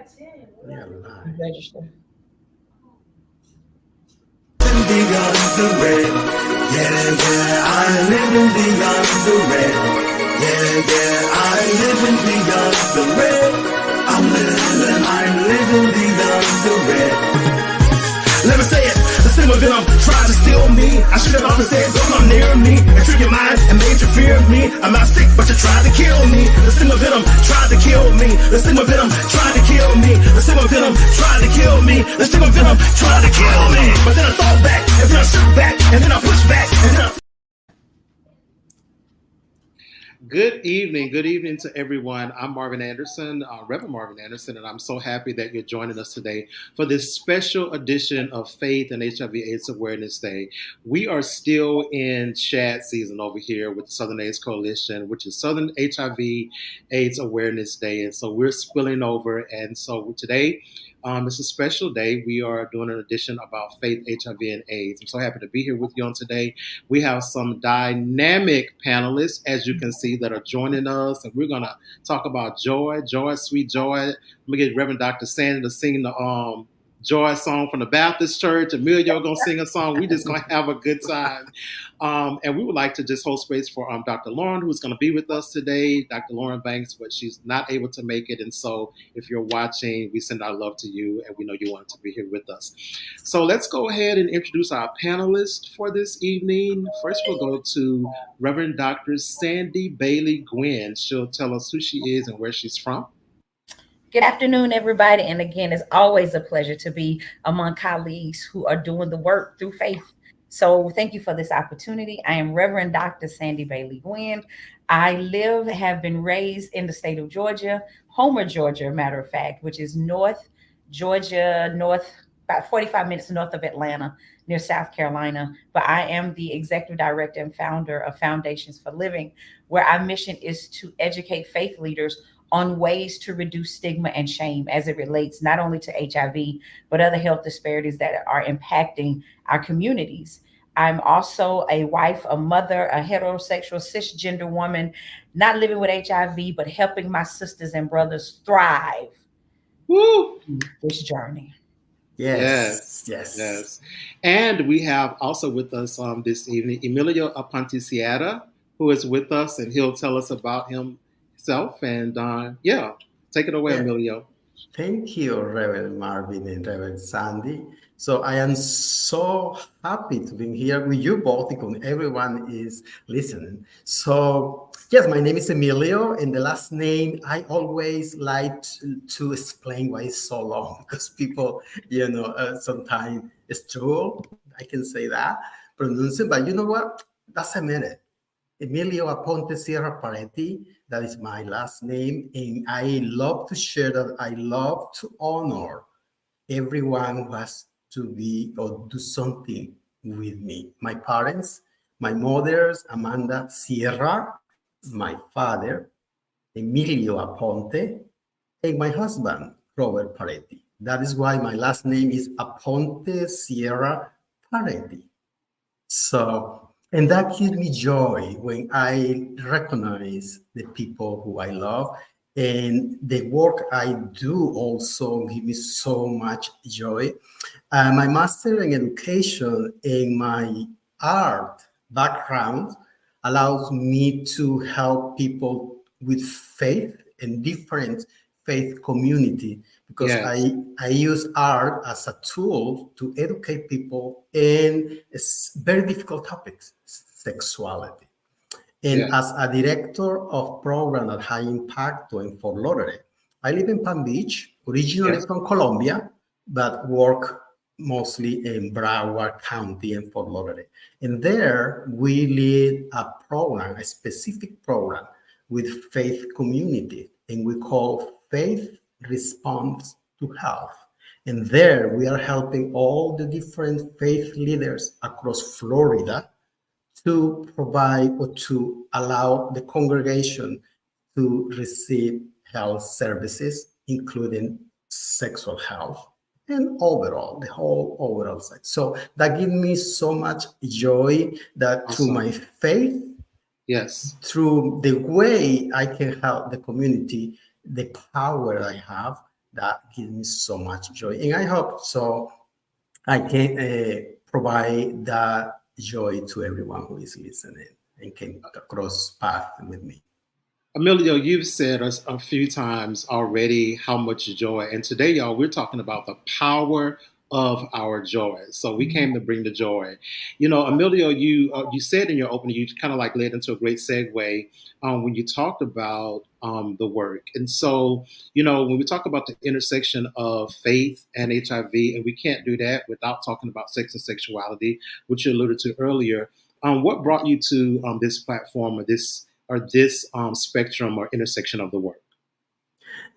Yeah, live. Register. Beyond the red, yeah, yeah, I'm living beyond the red, yeah, yeah, I'm living beyond the red, I'm living beyond the red. Let me say it, the same of them tried to steal me. I should have always said, don't come near me, and trick your mind and made you fear me. I'm not sick, but you tried to kill me. The same of them tried to kill me. The same of them tried to kill me. The same of them tried to kill me. The same of them tried to kill me. But then I thought back, and then I shook back, and then I pushed back, and then I... Good evening to everyone. I'm Marvin Anderson, Reverend Marvin Anderson, and I'm so happy that you're joining us today for this special edition of Faith and HIV/AIDS Awareness Day. We are still in SHAAD season over here with the Southern AIDS Coalition, which is Southern HIV/AIDS Awareness Day, and so we're spilling over. And so today, it's a special day. We are doing an edition about faith, HIV, and AIDS. I'm so happy to be here with you on today. We have some dynamic panelists, as you can see, that are joining us, and we're going to talk about joy, sweet joy. Let me get Reverend Dr. Sandy to sing the joy song from the Baptist Church. Emilio going to sing a song. We just going to have a good time. And we would like to just hold space for Dr. Lauren, who's going to be with us today, Dr. Lauren Banks, but she's not able to make it. And so if you're watching, we send our love to you, and we know you wanted to be here with us. So let's go ahead and introduce our panelists for this evening. First, we'll go to Reverend Dr. Sandy Bailey Gwynn. She'll tell us who she is and where she's from. Good afternoon, everybody. And again, it's always a pleasure to be among colleagues who are doing the work through faith. So thank you for this opportunity. I am Reverend Dr. Sandy Bailey Gwynn. I have been raised in the state of Georgia, Homer, Georgia, matter of fact, which is North Georgia, about 45 minutes north of Atlanta, near South Carolina. But I am the executive director and founder of Foundations for Living, where our mission is to educate faith leaders on ways to reduce stigma and shame as it relates not only to HIV, but other health disparities that are impacting our communities. I'm also a wife, a mother, a heterosexual cisgender woman, not living with HIV, but helping my sisters and brothers thrive. Woo! This journey. Yes. And we have also with us this evening, Emilio Aponticiata, who is with us, and he'll tell us about himself. And take it away, Emilio. Thank you, Reverend Marvin and Reverend Sandy. So I am so happy to be here with you both because everyone is listening. So yes, my name is Emilio, and the last name I always like to explain why it's so long because people, sometimes struggle. I can say that pronounce it, but you know what? That's a minute. Emilio Aponte Sierra Paretti. That is my last name, and I love to share that. I love to honor everyone who has to be or do something with me. My parents, my mother's Amanda Sierra, my father, Emilio Aponte, and my husband, Robert Paretti. That is why my last name is Aponte Sierra Paretti. So, and that gives me joy when I recognize the people who I love, and the work I do also gives me so much joy. My master in education and my art background allows me to help people with faith and different faith community because I use art as a tool to educate people in very difficult topics, sexuality. And as a director of program at High Impact in Fort Lauderdale, I live in Palm Beach, originally from Colombia, but work mostly in Broward County and Fort Lauderdale. And there we lead a program, a specific program with faith community, and we call Faith Response to Health. And there we are helping all the different faith leaders across Florida to provide or to allow the congregation to receive health services, including sexual health and overall, the whole overall side. So that gives me so much joy that through my faith, through the way I can help the community, the power I have, That gives me so much joy. And I hope so I can provide that joy to everyone who is listening and can cross path with me. Emilio, you've said a few times already how much joy. And today, y'all, we're talking about the power of our joy. So we came to bring the joy. You know, Emilio, you said in your opening, you kind of like led into a great segue when you talked about the work. And so, you know, when we talk about the intersection of faith and HIV, and we can't do that without talking about sex and sexuality, which you alluded to earlier. What brought you to this platform or this spectrum or intersection of the work?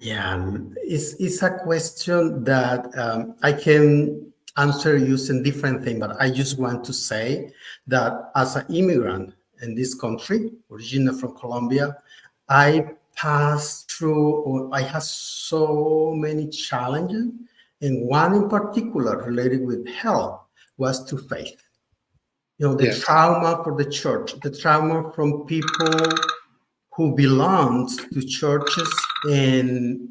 Yeah, it's a question that I can answer using different things, but I just want to say that as an immigrant in this country, originally from Colombia, I passed through, or I had so many challenges, and one in particular related with health was to faith. You know, the Yes, trauma for the church, the trauma from people who belonged to churches and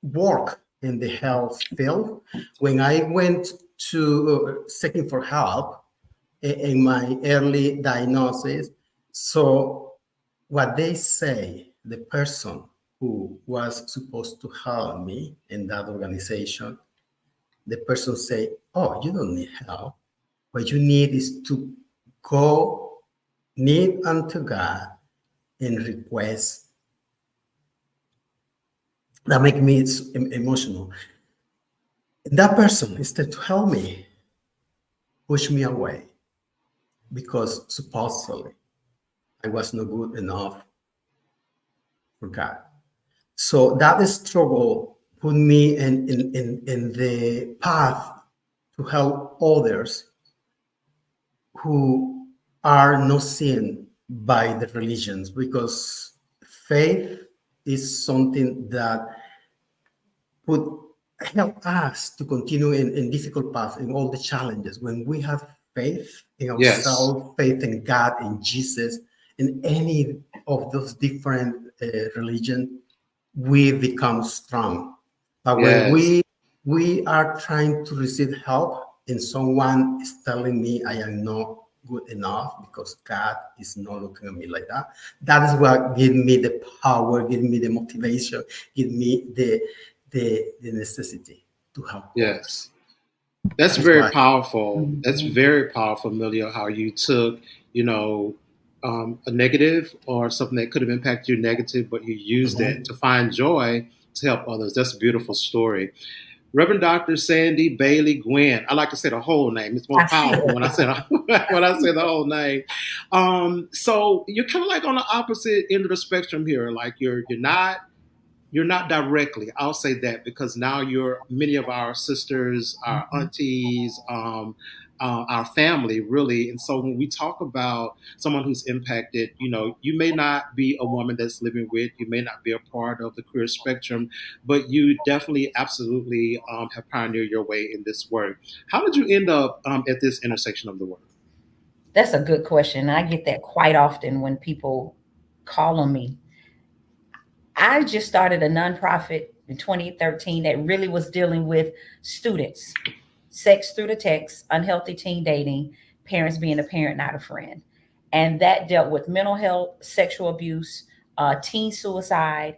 work in the health field. When I went to seeking for help in my early diagnosis, so what they say, the person who was supposed to help me in that organization, the person say, "Oh, you don't need help. What you need is to go kneel unto God and request." That make me emotional. That person, instead to help me, push me away because supposedly I was not good enough for God. So that struggle put me in the path to help others who are not seen by the religions, because faith is something that would help us to continue in difficult paths, in all the challenges. When we have faith in yes, ourselves, faith in God, in Jesus, in any of those different religions, we become strong. But when yes, we are trying to receive help, and someone is telling me I am not good enough because God is not looking at me like that. That is what give me the power, give me the motivation, give me the necessity to help others. yes. That's That's very why. powerful. That's Mhm. very powerful, Emilio, how you took, you know, a negative or something that could have impacted you negative, but you used it Mhm. to find joy to help others. That's a beautiful story. Reverend Dr. Sandy Bailey Gwynn. I like to say the whole name. It's more I see powerful it. when I say when I say the whole name. So you're kind of like on the opposite end of the spectrum here. Like you're not directly. I'll say that because now you're many of our sisters, our Mhm. aunties, our family, really. And so when we talk about someone who's impacted, you know, you may not be a woman that's living with, you may not be a part of the queer spectrum, but you definitely, absolutely have pioneered your way in this work. How did you end up at this intersection of the work? That's a good question. I get that quite often when people call on me. I just started a nonprofit in 2013 that really was dealing with students, sex through the text, unhealthy teen dating, parents being a parent, not a friend. And that dealt with mental health, sexual abuse, teen suicide,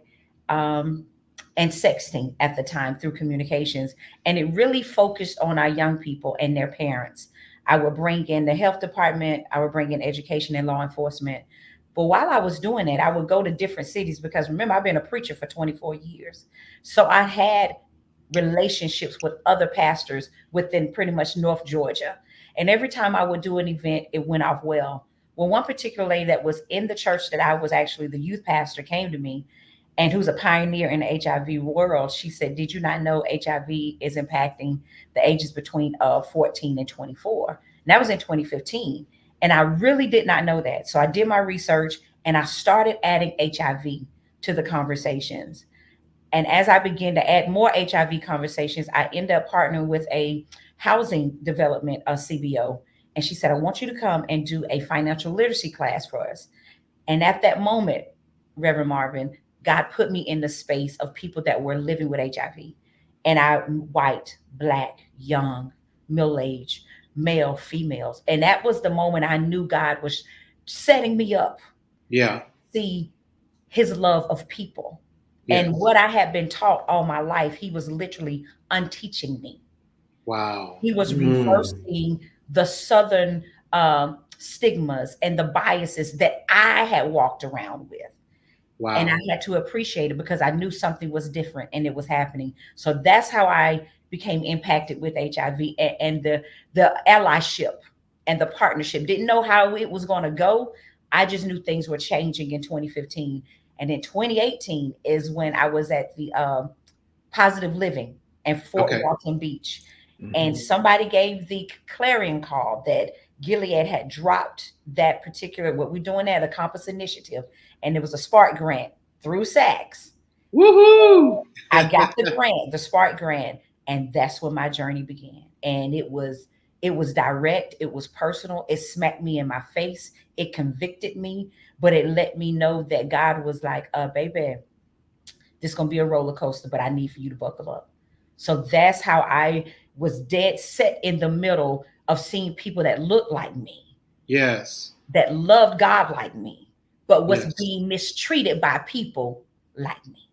um, and sexting at the time through communications. And it really focused on our young people and their parents. I would bring in the health department, I would bring in education and law enforcement. But while I was doing it, I would go to different cities because remember, I've been a preacher for 24 years. So I had relationships with other pastors within pretty much North Georgia. And every time I would do an event, it went off well. Well, one particular lady that was in the church that I was actually the youth pastor came to me and who's a pioneer in the HIV world. She said, "Did you not know HIV is impacting the ages between 14 and 24?" And that was in 2015. And I really did not know that. So I did my research and I started adding HIV to the conversations. And as I began to add more HIV conversations, I ended up partnering with a housing development CBO. And she said, "I want you to come and do a financial literacy class for us." And at that moment, Reverend Marvin, God put me in the space of people that were living with HIV. and I white, black, young, middle age, male, females. And that was the moment I knew God was setting me up Yeah. see his love of people. And Yes. what I had been taught all my life, he was literally unteaching me. Wow. He was Mm. reversing the Southern stigmas and the biases that I had walked around with. And I Wow. had to appreciate it because I knew something was different and it was happening. So that's how I became impacted with HIV and the allyship and the partnership. Didn't know how it was going to go. I just knew things were changing in 2015. And in 2018 is when I was at the Positive Living in Fort Okay. Walton Beach. And Mhm. somebody gave the clarion call that Gilead had dropped that particular, what we're doing at a Compass Initiative. And it was a Spark grant through SACS. Woohoo! I got the grant, the Spark grant, and that's when my journey began. And it was direct, it was personal, it smacked me in my face, it convicted me, but it let me know that God was like, baby, this is gonna be a roller coaster, but I need for you to buckle up. So that's how I was dead set in the middle of seeing people that looked like me, Yes. that loved God like me, but was Yes. being mistreated by people like me.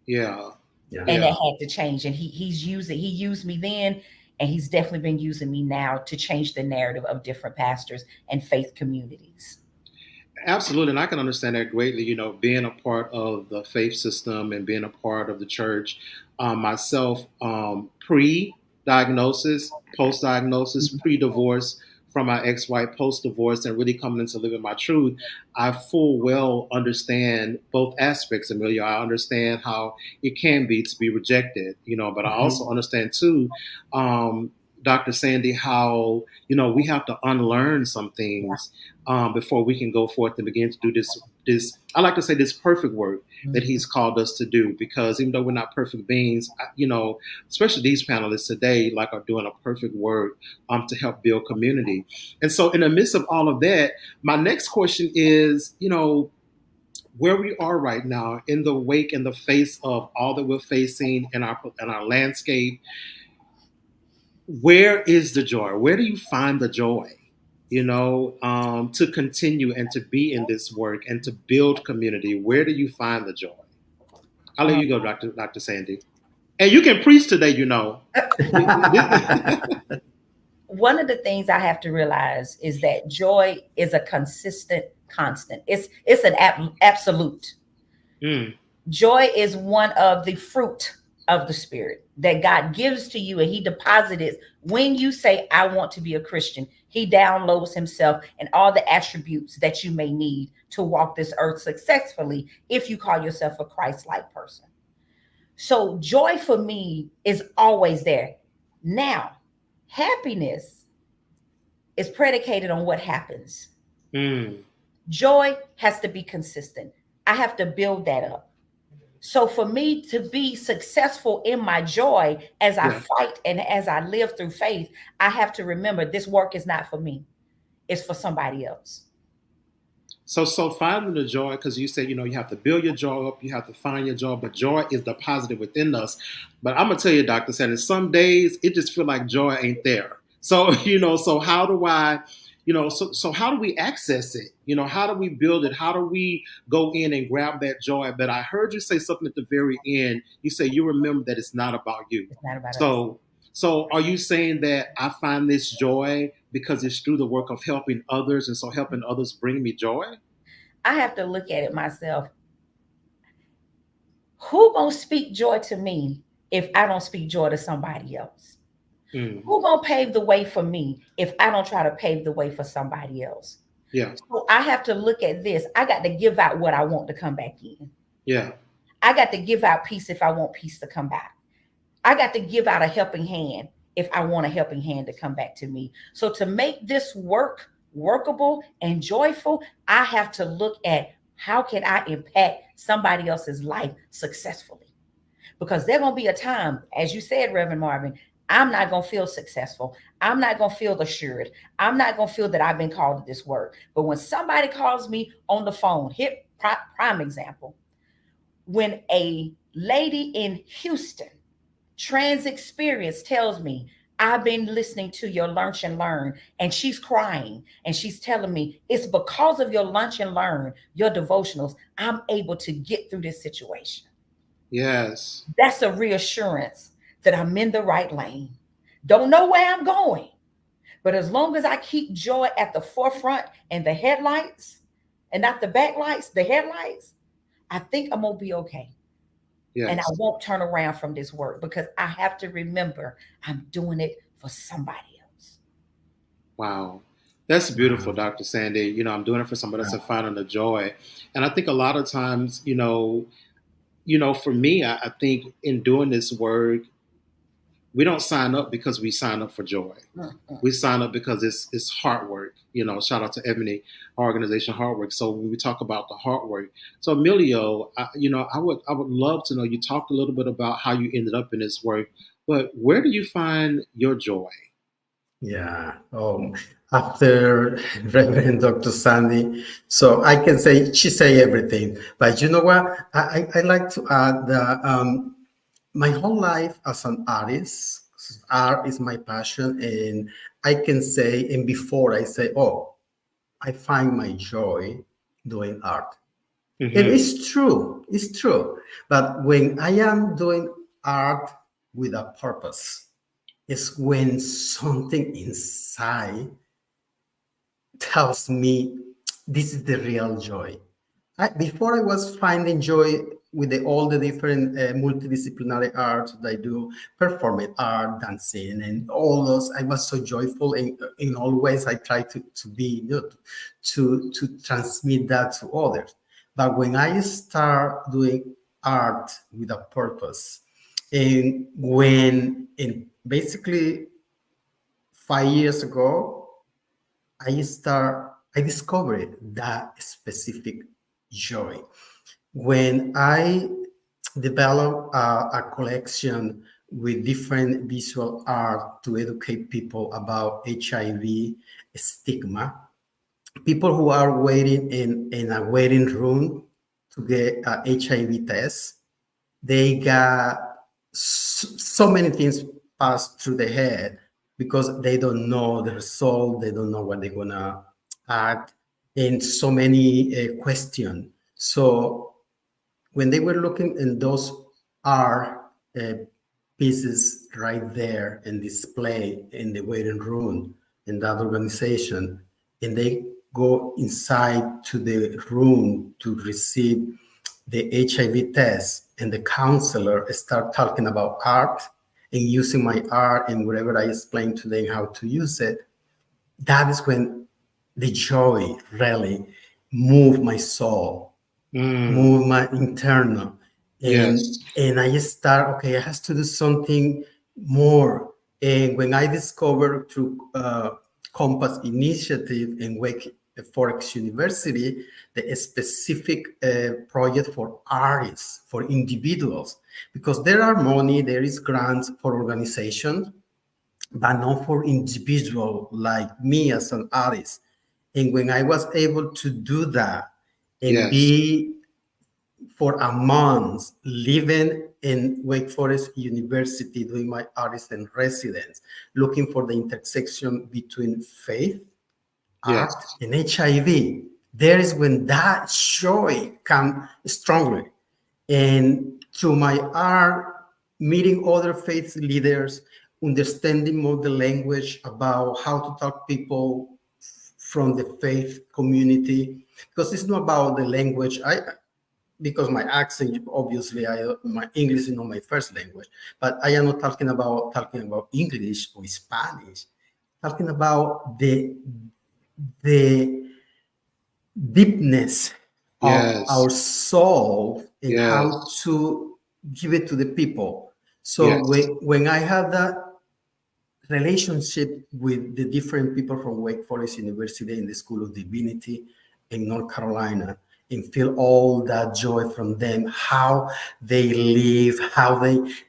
Yeah. Yeah. And that Yeah. had to change. And he used me then, and he's definitely been using me now to change the narrative of different pastors and faith communities. Absolutely, and I can understand that greatly. Being a part of the faith system and being a part of the church, myself, pre-diagnosis, post-diagnosis, pre-divorce from my ex-wife, post-divorce, and really coming into living my truth, I full well understand both aspects, Amelia. I understand how it can be to be rejected, but I also Mhm. understand too, Dr. Sandy, how we have to unlearn some things before we can go forth and begin to do this I like to say this perfect work that Mhm. he's called us to do, because even though we're not perfect beings, especially these panelists today like are doing a perfect work to help build community. And so in the midst of all of that, my next question is, where we are right now in the wake and the face of all that we're facing in our landscape, where is the joy? Where do you find the joy? To continue and to be in this work and to build community. Where do you find the joy? I'll let Um, you go, Dr. Sandy. And you can preach today, One of the things I have to realize is that joy is a consistent constant. It's an absolute. Mm, Joy is one of the fruit of the spirit that God gives to you, and he deposits it when you say, I want to be a Christian. He downloads himself and all the attributes that you may need to walk this earth successfully if you call yourself a Christ-like person. So joy for me is always there. Now, happiness is predicated on what happens. mm, Joy has to be consistent. I have to build that up. So for me to be successful in my joy as I yeah. fight and as I live through faith, I have to remember this work is not for me. It's for somebody else. So finding the joy, because you said, you have to build your joy up, you have to find your joy, but joy is deposited within us. But I'm gonna tell you, Dr. Sanders, some days it just feel like joy ain't there. So, so how do I, so how do we access it? How do we build it? How do we go in and grab that joy? But I heard you say something at the very end. You say you remember that it's not about you. It's not about us. So are you saying that I find this joy because it's through the work of helping others, and so helping others bring me joy? I have to look at it myself. Who gonna speak joy to me if I don't speak joy to somebody else? Mm, Who gonna pave the way for me if I don't try to pave the way for somebody else? yeah, So I have to look at this. I got to give out what I want to come back in. yeah, I got to give out peace if I want peace to come back. I got to give out a helping hand if I want a helping hand to come back to me. So to make this work workable and joyful, I have to look at how can I impact somebody else's life successfully? Because there's going to be a time, as you said, Reverend Marvin, I'm not going to feel successful. I'm not going to feel assured. I'm not going to feel that I've been called to this work. But when somebody calls me on the phone, here, prime example, when a lady in Houston Trans experience tells me, I've been listening to your lunch and learn, and she's crying and she's telling me it's because of your lunch and learn, your devotionals, I'm able to get through this situation. Yes. That's a reassurance that I'm in the right lane. Don't know where I'm going, but as long as I keep joy at the forefront and the headlights and not the backlights, the headlights, I think I'm going to be okay. And I Yes. won't turn around from this work because I have to remember I'm doing it for somebody else. Wow. That's beautiful, Wow. Dr. Sandy. I'm doing it for somebody else and Wow. finding the joy. And I think a lot of times, for me, I think in doing this work, we don't sign up because we sign up for joy. Mm-mm. We sign up because it's hard work. Shout out to Ebony, our organization, Hard Work. So when we talk about the hard work, so Emilio, I would love to know. You talked a little bit about how you ended up in this work, but where do you find your joy? Yeah. After Reverend Dr. Sandy, so I can say she say everything. But you know what? I like to add that my whole life as an artist, art is my passion, and I can say, and before I say, oh, I find my joy doing art. And Hmm. it's true, it's true. But when I am doing art with a purpose, it's when something inside tells me this is the real joy. Before I was finding joy with all the different multidisciplinary art that I do, performing art, dancing, and all those. I was so joyful in all ways. I try to be, to transmit that to others. But when I start doing art with a purpose, and basically 5 years ago, I discovered that specific joy when I developed a collection with different visual art to educate people about HIV stigma. People who are waiting in a waiting room to get a HIV test, they got so many things passed through their head because they don't know the result, they don't know what they're gonna act, and so many questions. So when they were looking, and those are pieces right there and display in the waiting room in that organization, and they go inside to the room to receive the HIV test, and the counselor start talking about art and using my art, and wherever I explain to them how to use it, that is when the joy really moved my soul, Mm, move my internal, and yes. I just start, okay, I have to do something more. And when I discovered through Compass Initiative and Wake Forest University the specific project for artists, for individuals, because there are money, there is grants for organizations, but not for individual like me as an artist. And when I was able to do that and Yes. be for a month living in Wake Forest University doing my artist in residence, looking for the intersection between faith, art, Yes. and HIV. There is when that joy comes strongly. And through my art, meeting other faith leaders, understanding more the language about how to talk people from the faith community, because it's not about the language. Because my accent, obviously, my English is not my first language, but I am not talking about English or Spanish. Talking about the deepness of Yes. our soul and how Yes. to give it to the people. So Yes. when I have that relationship with the different people from Wake Forest University in the School of Divinity in North Carolina, and feel all that joy from them, how they live, how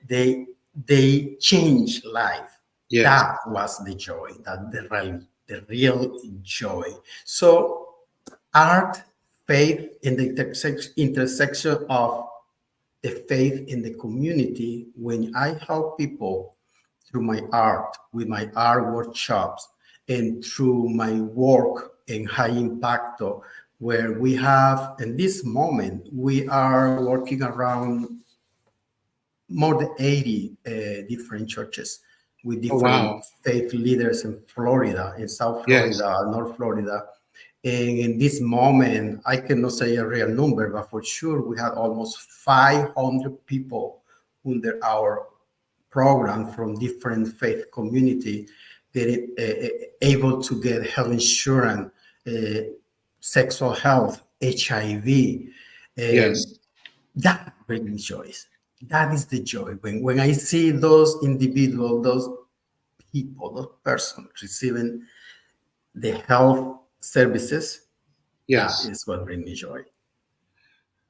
they change life. Yes. That was the joy, that the real joy. So art, faith, in the intersection of the faith in the community when I help people through my art, with my art workshops, and through my work in high impacto, where we have, in this moment, we are working around more than 80 different churches with Oh different wow. faith leaders in Florida, in South Yes. Florida, North Florida. And in this moment, I cannot say a real number, but for sure, we had almost 500 people under our program from different faith community get able to get health insurance, uh, sexual health, HIV. Um, Yes. that brings me joy. That is the joy. When I see those individuals, those people, those persons receiving the health services, that Yes. is what brings me joy.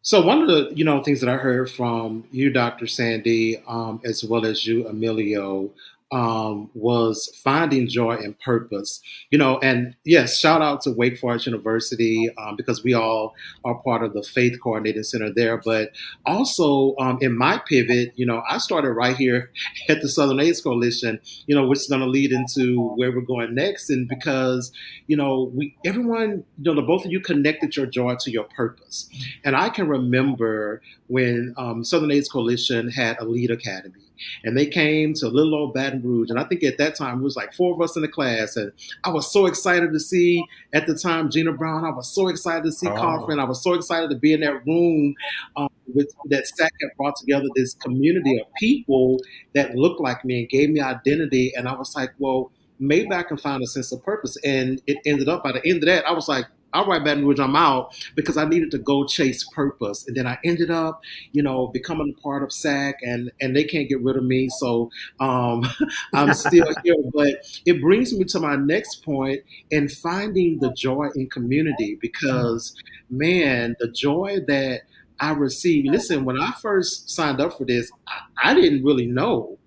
So one of the things that I heard from you, Dr. Sandy, as well as you, Emilio, was finding joy and purpose. And yes, shout out to Wake Forest University because we all are part of the Faith Coordinating Center there. But also in my pivot, I started right here at the Southern AIDS Coalition, which is going to lead into where we're going next. And because everyone, the both of you connected your joy to your purpose. And I can remember when Southern AIDS Coalition had a lead academy, and they came to little old Baton Rouge. And I think at that time it was like 4 of us in the class, and I was so excited to see at the time Gina Brown. I was so excited to see Coffin. Oh, I was so excited to be in that room with that SAC had brought together this community of people that looked like me and gave me identity. And I was like, well, maybe I can find a sense of purpose. And it ended up by the end of that, I was like, all right, Baton Rouge, I'm out because I needed to go chase purpose. And then I ended up, becoming a part of SAC, and they can't get rid of me. So I'm still here. But it brings me to my next point in finding the joy in community because, man, the joy that I received. Listen, when I first signed up for this, I didn't really know.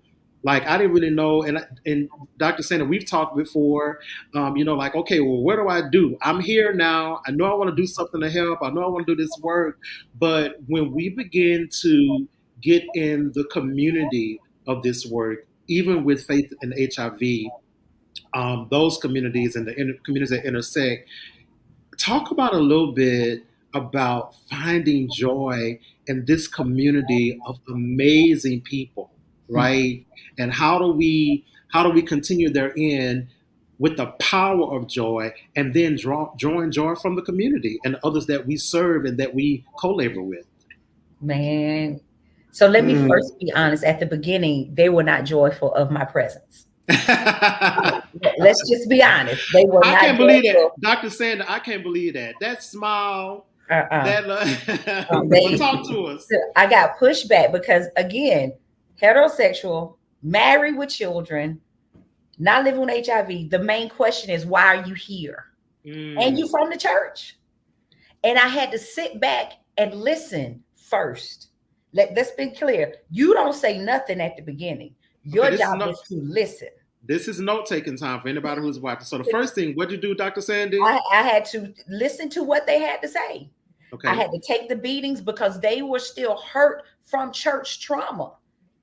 Like I didn't really know, and Dr. Sanders, we've talked before. Like, okay, well, what do I do? I'm here now. I know I want to do something to help. I know I want to do this work. But when we begin to get in the community of this work, even with faith and HIV, those communities and the communities that intersect, talk about a little bit about finding joy in this community of amazing people, right? And how do we continue therein with the power of joy, and then drawing joy from the community and others that we serve and that we co-labor with. Man. So let me mm, first be honest. At the beginning, they were not joyful of my presence. I Let's just be honest. They were not can't believe that, joyful. Dr. Sander. I can't believe that. That smile, Uh-uh. that well, They, talk to us. I got pushback because again, heterosexual, married with children, not living with HIV. The main question is, why are you here? And you Mm. from the church? And I had to sit back and listen first. Let's be clear. You don't say nothing at the beginning. Okay, Your job is to listen. this is note taking time for anybody who's watching. So the first thing, what'd you do, Dr. Sandy? I had to listen to what they had to say. I Okay. had to take the beatings because they were still hurt from church trauma,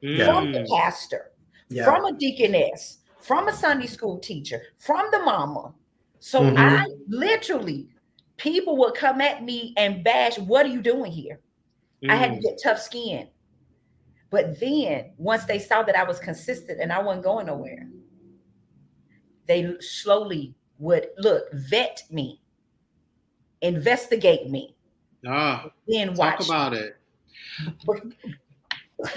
yeah, from the Mm. pastor, yeah. from a deaconess, from a Sunday school teacher, from the mama. So I Hmm. literally, people would come at me and bash, what are you doing here? I had to Mm. get tough skin. But then once they saw that I was consistent and I wasn't going nowhere, they slowly would vet me, investigate me, Ah, then talk watch about it. me.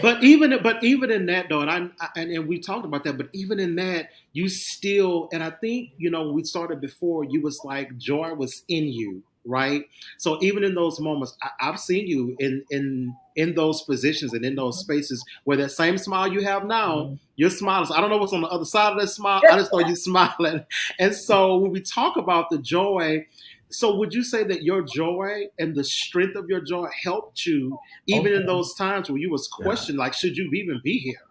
But even in that though, and we talked about that, but even in that, you still, and I think when we started before, you was like joy was in you, right? So even in those moments, I've seen you in those positions and in those spaces where that same smile you have now, you're smiling. So I don't know what's on the other side of that smile. I just know you smiling. And so when we talk about the joy, so would you say that your joy and the strength of your joy helped you even in Okay. those times where you was Yeah. questioned, like, should you even be here?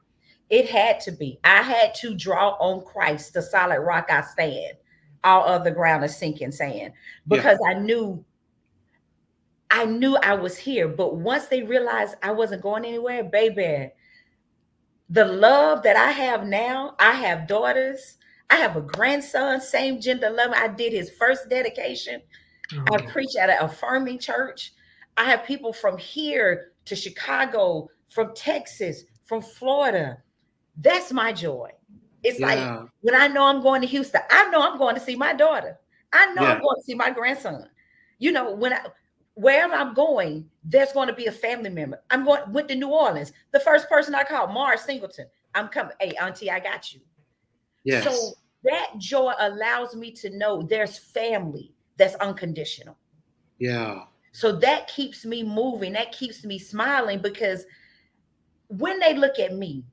It had to be. I had to draw on Christ, the solid rock I stand. All other ground is sinking sand. Yeah. Because I knew I knew I was here. But once they realized I wasn't going anywhere, baby, the love that I have now, I have daughters. I have a grandson, same gender love. I did his first dedication. I Oh, preach at an affirming church. I have people from here to Chicago, from Texas, from Florida. That's my joy. It's like Yeah. when I know I'm going to Houston, I know I'm going to see my daughter. I know I'm Yeah. going to see my grandson. You know, wherever I'm going, there's going to be a family member. I'm going went to New Orleans. The first person I called, Mars Singleton. I'm coming. Hey, Auntie, I got you. Yes. So that joy allows me to know there's family that's unconditional. Yeah. So that keeps me moving. That keeps me smiling because when they look at me,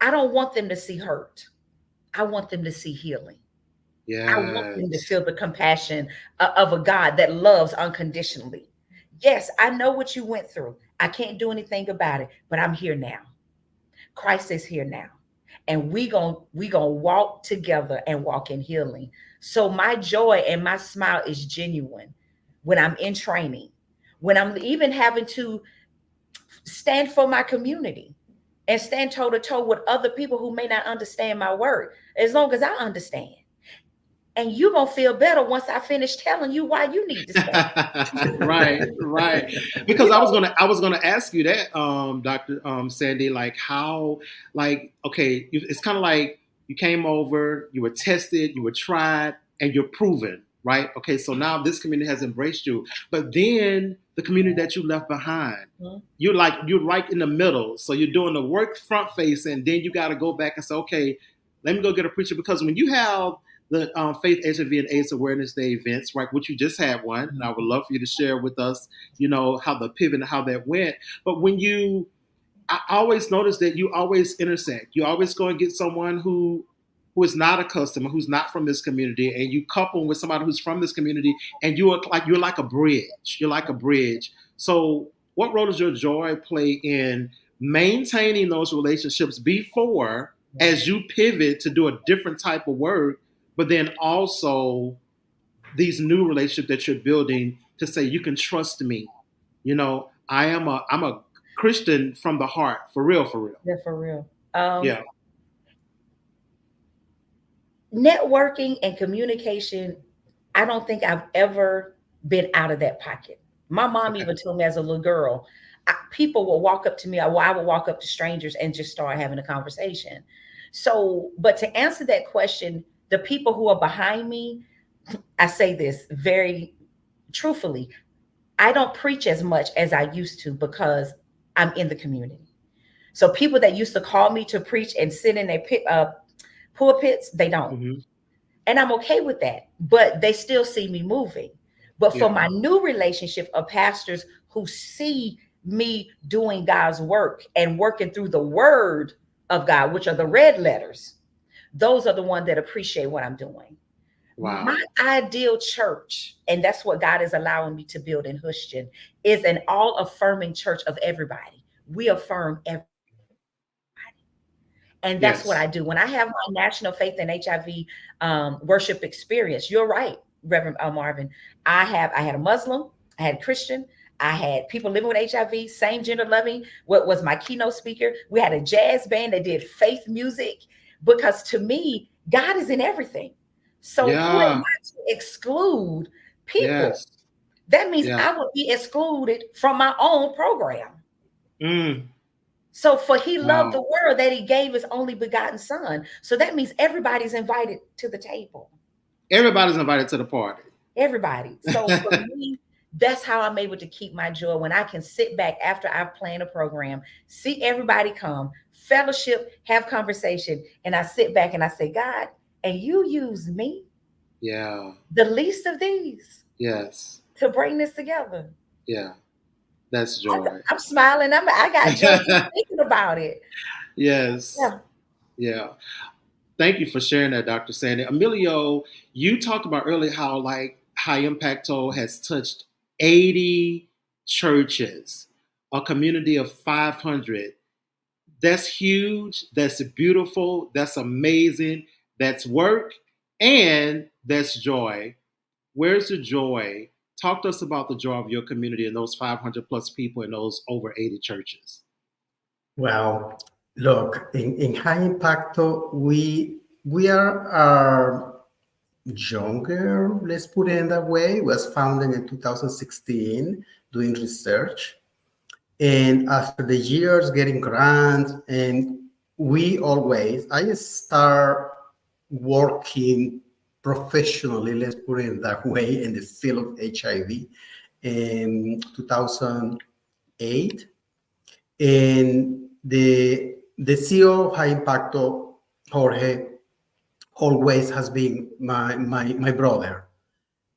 I don't want them to see hurt. I want them to see healing. I want them to Yes. feel the compassion of a God that loves unconditionally. Yes, I know what you went through. I can't do anything about it, but I'm here now. Christ is here now. And we gonna walk together and walk in healing. So my joy and my smile is genuine when I'm in training, when I'm even having to stand for my community and stand toe to toe with other people who may not understand my word, as long as I understand. And you're going to feel better once I finish telling you why you need to stand. Right, right. Because You know, I was gonna ask you that, Dr. Sandy, like how, like, okay, it's kind of like you came over, you were tested, you were tried, and you're proven, right? Okay, so now this community has embraced you, but then the community that you left behind, Mhm. you're right in the middle. So you're doing the work front face, and then you got to go back and say, okay, let me go get a preacher, because when you have the Faith HIV and AIDS Awareness Day events, right? Which you just had one, and I would love for you to share with us, you know, how the pivot and how that went. But when you, I always notice that you always intersect. You always go and get someone who is not a customer, who's not from this community, and you couple with somebody who's from this community, and you're like a bridge. You're like a bridge. So, what role does your joy play in maintaining those relationships before, as you pivot to do a different type of work, but then also these new relationships that you're building to say you can trust me. You know, I'm a Christian from the heart, for real, for real. yeah, for real. Um, Yeah. Networking and communication, I don't think I've ever been out of that pocket. My mom Okay. even told me as a little girl, people will walk up to me, or I would walk up to strangers and just start having a conversation. So, but to answer that question, the people who are behind me, I say this very truthfully, I don't preach as much as I used to because I'm in the community. So people that used to call me to preach and sit in their pulpits, they don't. Hmm. And I'm okay with that, but they still see me moving. But for Yeah. my new relationship of pastors who see me doing God's work and working through the word of God, which are the red letters, those are the ones that appreciate what I'm doing. Wow. My ideal church, and that's what God is allowing me to build in Houston, is an all affirming church of everybody. We affirm everybody. And that's what Yes. I do. When I have my National Faith and HIV worship experience, you're right, Reverend Marvin. I had a Muslim, I had a Christian, I had people living with HIV, same gender loving. What was my keynote speaker? We had a jazz band that did faith music because to me, God is in everything. So who am Yeah. I to exclude people? Yes. That means Yeah. I would be excluded from my own program. Mm. So for he loved the Wow. world that he gave his only begotten son. So that means everybody's invited to the table. Everybody's invited to the party. Everybody. So for me, that's how I'm able to keep my joy when I can sit back after I've planned a program, see everybody come, fellowship, have conversation, and I sit back and I say, God, and you use me, Yeah. the least of these, Yes. to bring this together. Yeah. That's joy. I'm smiling. I got joy just thinking about it. Yes. Yeah. Yeah. Thank you for sharing that, Dr. Sandy. Emilio, you talked about earlier how like High Impacto has touched 80 churches, a community of 500. That's huge. That's beautiful. That's amazing. That's work and that's joy. Where's the joy Talk to us about the joy of your community and those 500 plus people in those over 80 churches. Well, look, in High Impacto, we are younger, let's put it in that way. It was founded in 2016, doing research. And after the years getting grants, and I start working professionally, let's put it that way, in the field of HIV in 2008. And the CEO of High Impacto, Jorge, always has been my brother.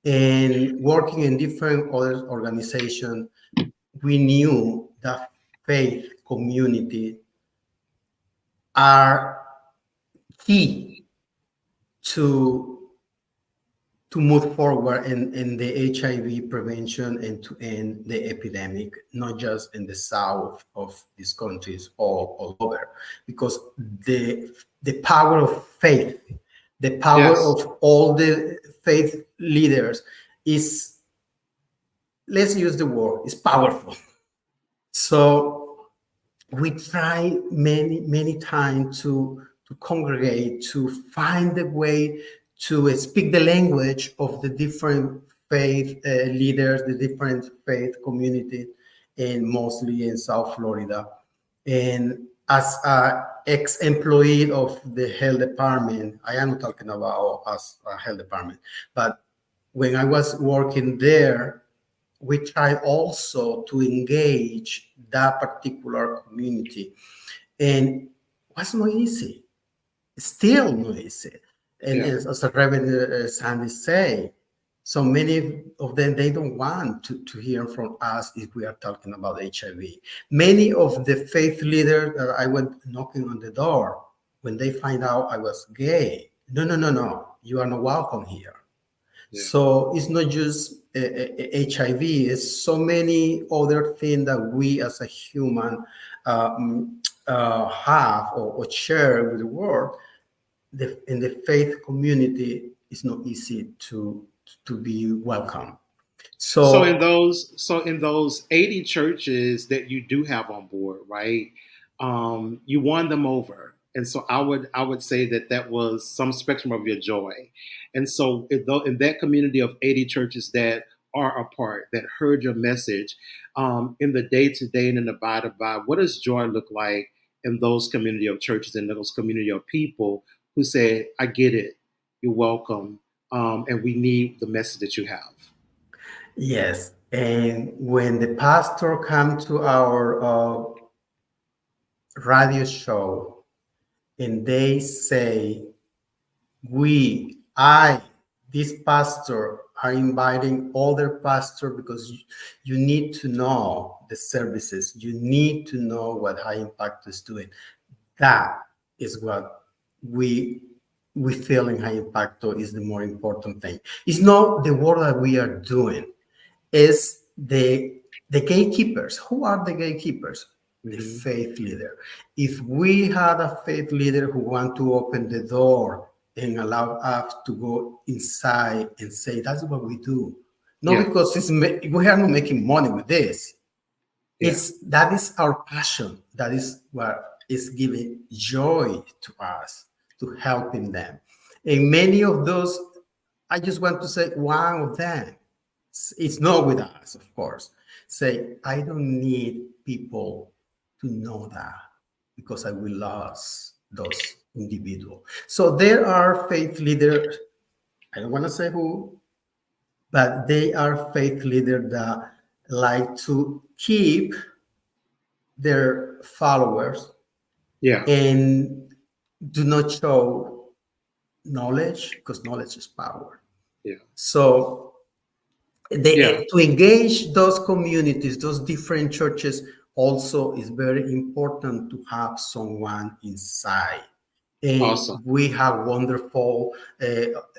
And working in different other organizations, we knew that faith community are key to move forward in the HIV prevention and to end the epidemic, not just in the south of these countries, all over, because the power of faith, the power Yes. of all the faith leaders is, let's use the word, is powerful. So we try many times to congregate, to find a way to speak the language of the different faith leaders, the different faith communities, and mostly in South Florida. And as an ex-employee of the health department, I am not talking about us, health department, but when I was working there, we try also to engage that particular community. And it was not easy, still not easy. And Yeah. as the Reverend Sandy say, so many of them, they don't want to hear from us if we are talking about HIV. Many of the faith leaders that I went knocking on the door, when they find out I was gay, no, you are not welcome here. Yeah. So it's not just HIV, it's so many other things that we as a human have or share with the world. In the faith community, it's not easy to be welcome. So So in those 80 churches that you do have on board, right? You won them over. And so I would say that that was some spectrum of your joy. And so in that community of 80 churches that are apart, that heard your message, in the day to day and in the by to by, what does joy look like in those community of churches and those community of people who say, I get it, you're welcome, and we need the message that you have? yes, and when the pastor come to our radio show and they say, this pastor are inviting other pastor because you need to know the services, you need to know what High Impact is doing. That is what we we feel in High Impacto is the more important thing. It's not the work that we are doing, is the gatekeepers. Who are the gatekeepers? The Hmm. faith leader. If we had a faith leader who want to open the door and allow us to go inside and say, that's what we do. Not Yeah, because we are not making money with this. yeah, That is our passion. That is what is giving joy to us, to helping them. And many of those, I just want to say one of them. It's not with us, of course. Say, I don't need people to know that because I will lose those individuals. So there are faith leaders, I don't want to say who, but they are faith leaders that like to keep their followers yeah, and do not show knowledge because knowledge is power. yeah, So yeah. to engage those communities, those different churches, also is very important to have someone inside. And Awesome. we have wonderful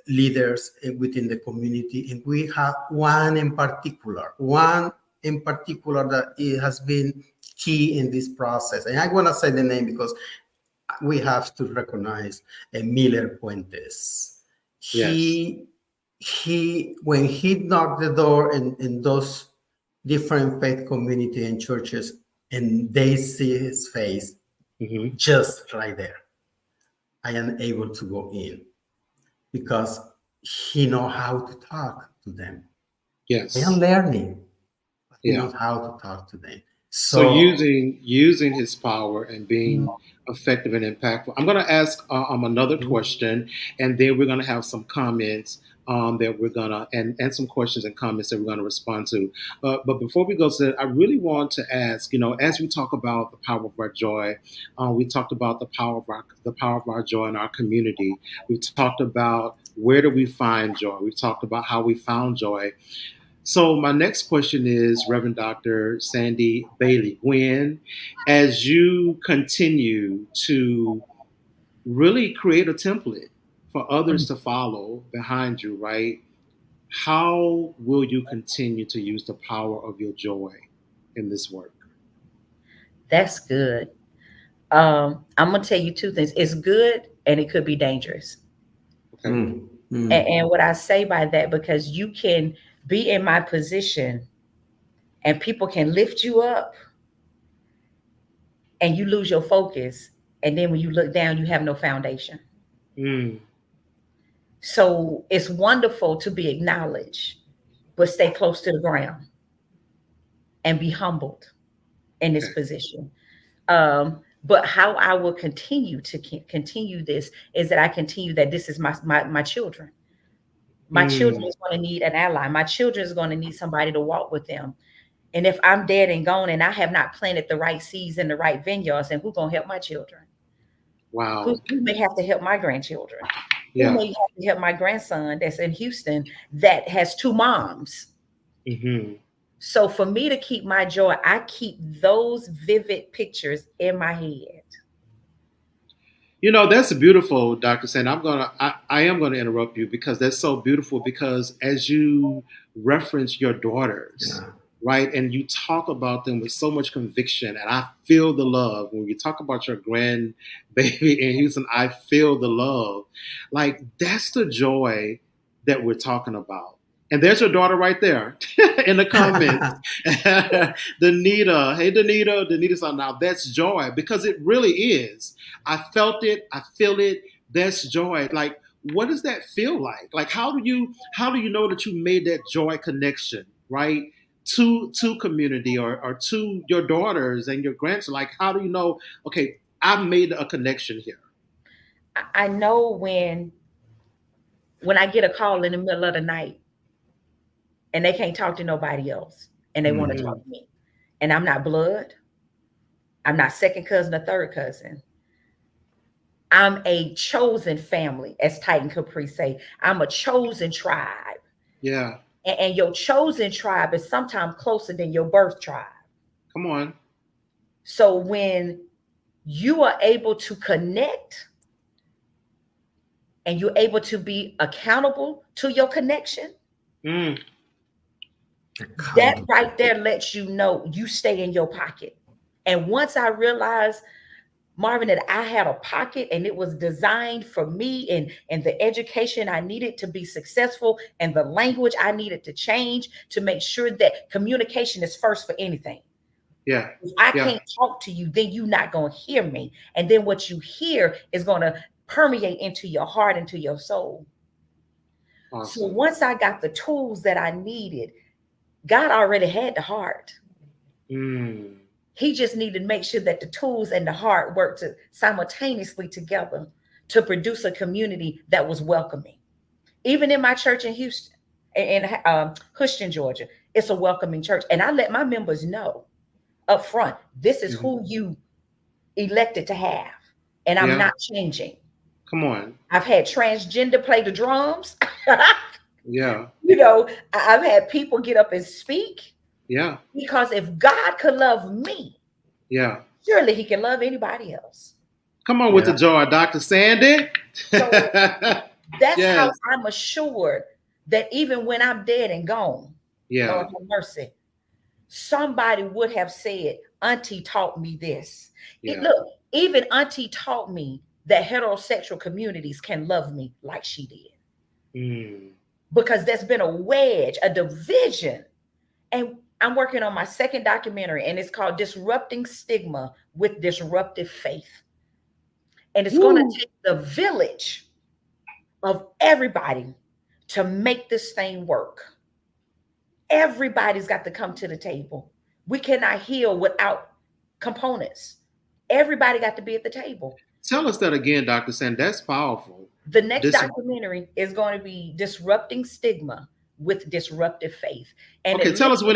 leaders within the community, and we have one in particular that it has been key in this process. And I want to say the name because we have to recognize Miller Puentes. Yes. He he when he knocked the door in those different faith community and churches, and they see his face Hmm. just right there, I am able to go in because he know how to talk to them. I am Yes. learning. He Yeah. knows how to talk to them. So So using his power and being effective and impactful. I'm going to ask another question, and then we're going to have some comments that we're gonna and some questions and comments that we're going to respond to. But before we go to that, I really want to ask. As we talk about the power of our joy, we talked about the power of our joy in our community. We've talked about where do we find joy. We've talked about how we found joy. So my next question is, Reverend Dr. Sandy Bailey, when, as you continue to really create a template for others to follow behind you, right? How will you continue to use the power of your joy in this work? That's good. I'm gonna tell you two things. It's good and it could be dangerous. Okay. And what I say by that, because you can be in my position and people can lift you up and you lose your focus. And then when you look down, you have no foundation. Mm, So it's wonderful to be acknowledged, but stay close to the ground and be humbled in this okay. position. But how I will continue to continue this is that I continue that this is my children. My children Mm, is going to need an ally. My children is going to need somebody to walk with them. And if I'm dead and gone and I have not planted the right seeds in the right vineyards, then who's going to help my children? wow. Who may have to help my grandchildren? Who Yeah. may have to help my grandson that's in Houston that has two moms? Hmm. So for me to keep my joy, I keep those vivid pictures in my head. That's beautiful, Dr. Sand. I am gonna interrupt you because that's so beautiful. Because as you reference your daughters, yeah. right, and you talk about them with so much conviction, and I feel the love when you talk about your grandbaby in Houston. I feel the love, like that's the joy that we're talking about. And there's your daughter right there in the comments. Danita, hey Danita, Danita's on now. That's joy because it really is. I felt it. I feel it. That's joy. Like, what does that feel like? Like, how do you know that you made that joy connection, right? To community or to your daughters and your grandchildren. Like, how do you know? Okay, I made a connection here. I know when I get a call in the middle of the night and they can't talk to nobody else and they want to talk Mm, to me. And I'm not blood. I'm not second cousin or third cousin. I'm a chosen family, as Titan Capri say. I'm a chosen tribe. yeah, And your chosen tribe is sometimes closer than your birth tribe. come on. So when you are able to connect and you're able to be accountable to your connection, Mm, that Accountable. right there lets you know you stay in your pocket. And once I realized, Marvin, that I had a pocket and it was designed for me and the education I needed to be successful and the language I needed to change to make sure that communication is first for anything. yeah, If I yeah. can't talk to you, then you're not going to hear me. And then what you hear is going to permeate into your heart, into your soul. So Awesome. once I got the tools that I needed, God already had the heart. Mm, He just needed to make sure that the tools and the heart worked simultaneously together to produce a community that was welcoming. Even in my church in Houston, in Houston, Georgia, it's a welcoming church. And I let my members know up front, this is mhm. who you elected to have. And I'm Yeah, not changing. come on. I've had transgender play the drums. Yeah, I've had people get up and speak yeah, because if God could love me, yeah. surely he can love anybody else. Come on with the Yeah. joy, Dr. Sandy. So that's how Yes. I'm assured that even when I'm dead and gone, Lord Yeah. have mercy, somebody would have said, Auntie taught me this. Yeah. Look, even Auntie taught me that heterosexual communities can love me like she did. Mm. because there's been a wedge, a division. And I'm working on my second documentary, and it's called Disrupting Stigma with Disruptive Faith. And it's going to Woo. take the village of everybody to make this thing work. Everybody's got to come to the table. We cannot heal without components. Everybody got to be at the table. Tell us that again, Dr. Sand. That's powerful. The next This, documentary is going to be Disrupting Stigma with Disruptive Faith. And okay, tell us when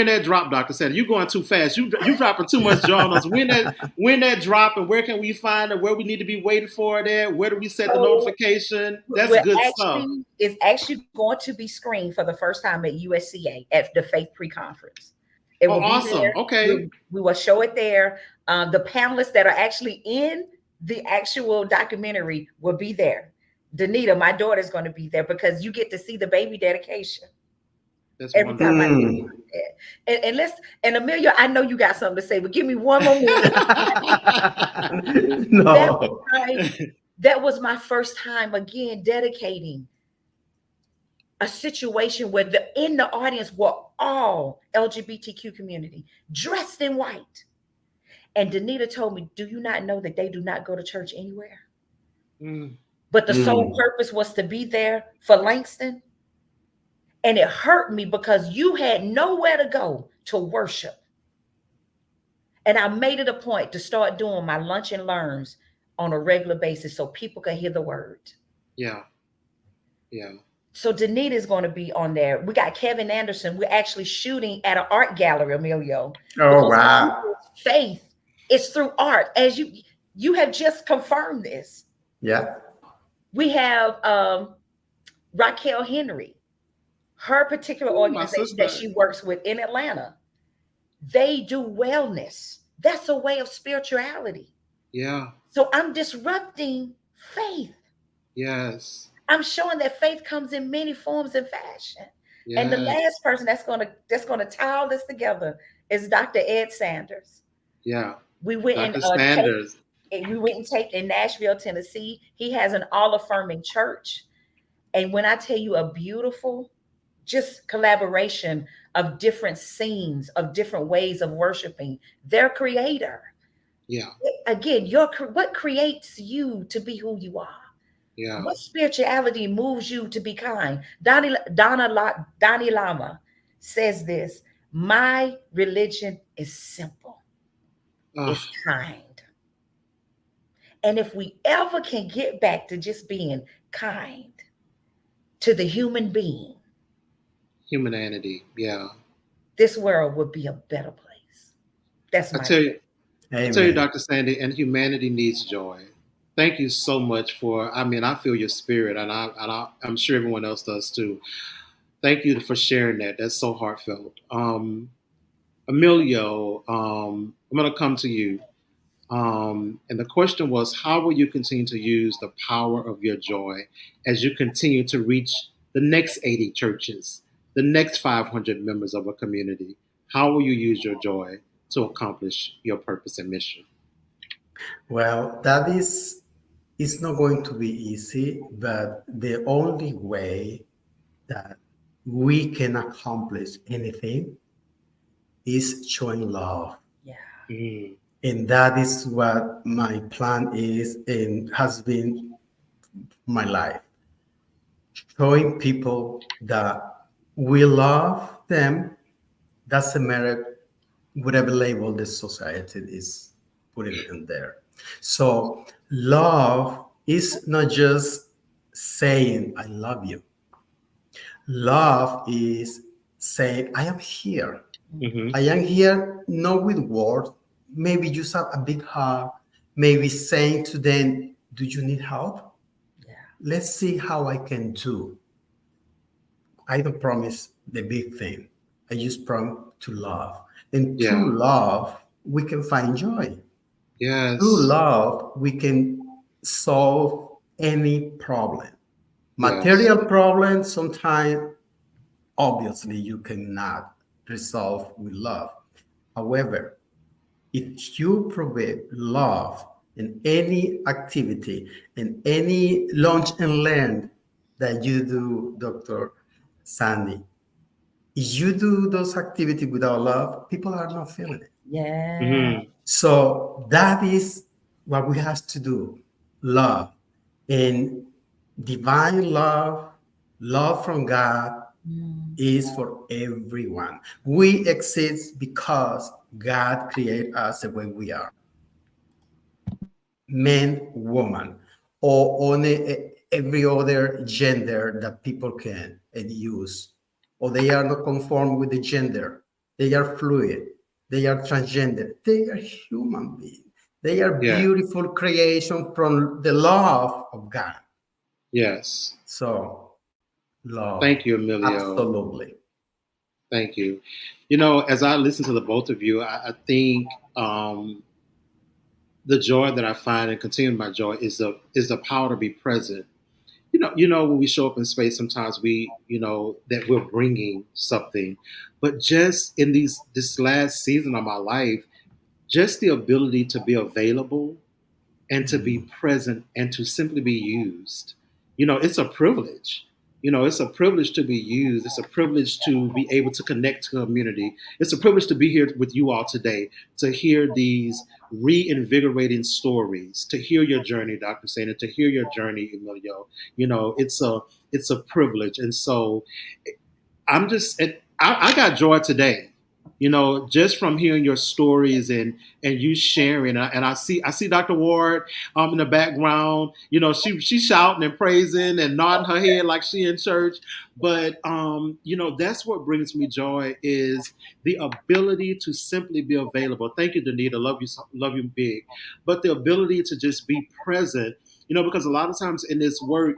that drop, Dr. Sand. You're going too fast. You dropping too much jaw on us. When that drop, and where can we find it? Where we need to be waiting for it at? Where do we set the notification? That's good stuff. It's actually going to be screened for the first time at USCA at the Faith Pre-Conference. It will Oh, awesome. There. Okay. We will show it there. The panelists that are actually in the actual documentary will be there. Danita, my daughter, is going to be there because you get to see the baby dedication. That's Every wonderful. time I do that. And Amelia, I know you got something to say, but give me one more minute. No. That was my first time again dedicating a situation where in the audience were all LGBTQ community dressed in white. And Danita told me, do you not know that they do not go to church anywhere? But the sole purpose was to be there for Langston. And it hurt me because you had nowhere to go to worship. And I made it a point to start doing my lunch and learns on a regular basis so people could hear the word. Yeah. Yeah. So Danita is going to be on there. We got Kevin Anderson. We're actually shooting at an art gallery, Emilio. Oh, wow. Faith is through art. As you have just confirmed this. Yeah. We have Raquel Henry, her particular organization that she works with in Atlanta. They do wellness. That's a way of spirituality. Yeah. So I'm disrupting faith. Yes. I'm showing that faith comes in many forms and fashion. Yes. And the last person that's gonna tie all this together is Dr. Ed Sanders. Yeah. We went Dr. Sanders. We went and taped in Nashville, Tennessee. He has an all-affirming church. And when I tell you a beautiful, just collaboration of different scenes, of different ways of worshiping their creator. Yeah. Again, what creates you to be who you are? Yeah. What spirituality moves you to be kind? Donnie Lama says this: my religion is simple. It's kind. And if we ever can get back to just being kind to the human being, humanity, yeah, this world would be a better place. That's my I tell you, Dr. Sandy, and humanity needs joy. Thank you so much I feel your spirit, and I'm sure everyone else does too. Thank you for sharing that. That's so heartfelt. Emilio, I'm going to come to you. And the question was, how will you continue to use the power of your joy as you continue to reach the next 80 churches, the next 500 members of a community? How will you use your joy to accomplish your purpose and mission? Well, it's not going to be easy, but the only way that we can accomplish anything is showing love. Yeah. Mm. And that is what my plan is and has been my life. Showing people that we love them, doesn't matter whatever label the society is putting in there. So love is not just saying, I love you. Love is saying, I am here. Mm-hmm. I am here, not with words, maybe just a big hug, maybe saying to them, do you need help? Yeah. Let's see how I can do. I don't promise the big thing. I just promise to love. And through love, we can find joy. Yes. Through love, we can solve any problem. Material problems, sometimes, obviously, you cannot resolve with love. However, if you provide love in any activity, in any launch and learn, that you do, Dr. Sandy. If you do those activities without love, people are not feeling it. Yeah. Hmm. So that is what we have to do. Love. And divine love, love from God Mm. is for everyone. We exist because God created us the way we are, man, woman, or on every other gender that people can and use, or they are not conform with the gender. They are fluid. They are transgender. They are human beings. They are Yeah. beautiful creation from the love of God. Yes. So, love, Thank you, Emilio. absolutely. Thank you. You know, as I listen to the both of you, I think the joy that I find and continue my joy is the power to be present. When we show up in space, sometimes that we're bringing something, but just in this last season of my life, just the ability to be available and to be Mhm. present and to simply be used. It's a privilege. It's a privilege to be used. It's a privilege to be able to connect to community. It's a privilege to be here with you all today, to hear these reinvigorating stories, to hear your journey, Dr. Sana, to hear your journey, Emilio. It's a privilege. And so I got joy today, just from hearing your stories and you sharing. And I see Dr. Ward in the background. She's shouting and praising and nodding her head like she in church. But that's what brings me joy is the ability to simply be available. Thank you, Danita. Love you big. But the ability to just be present. Because a lot of times in this work,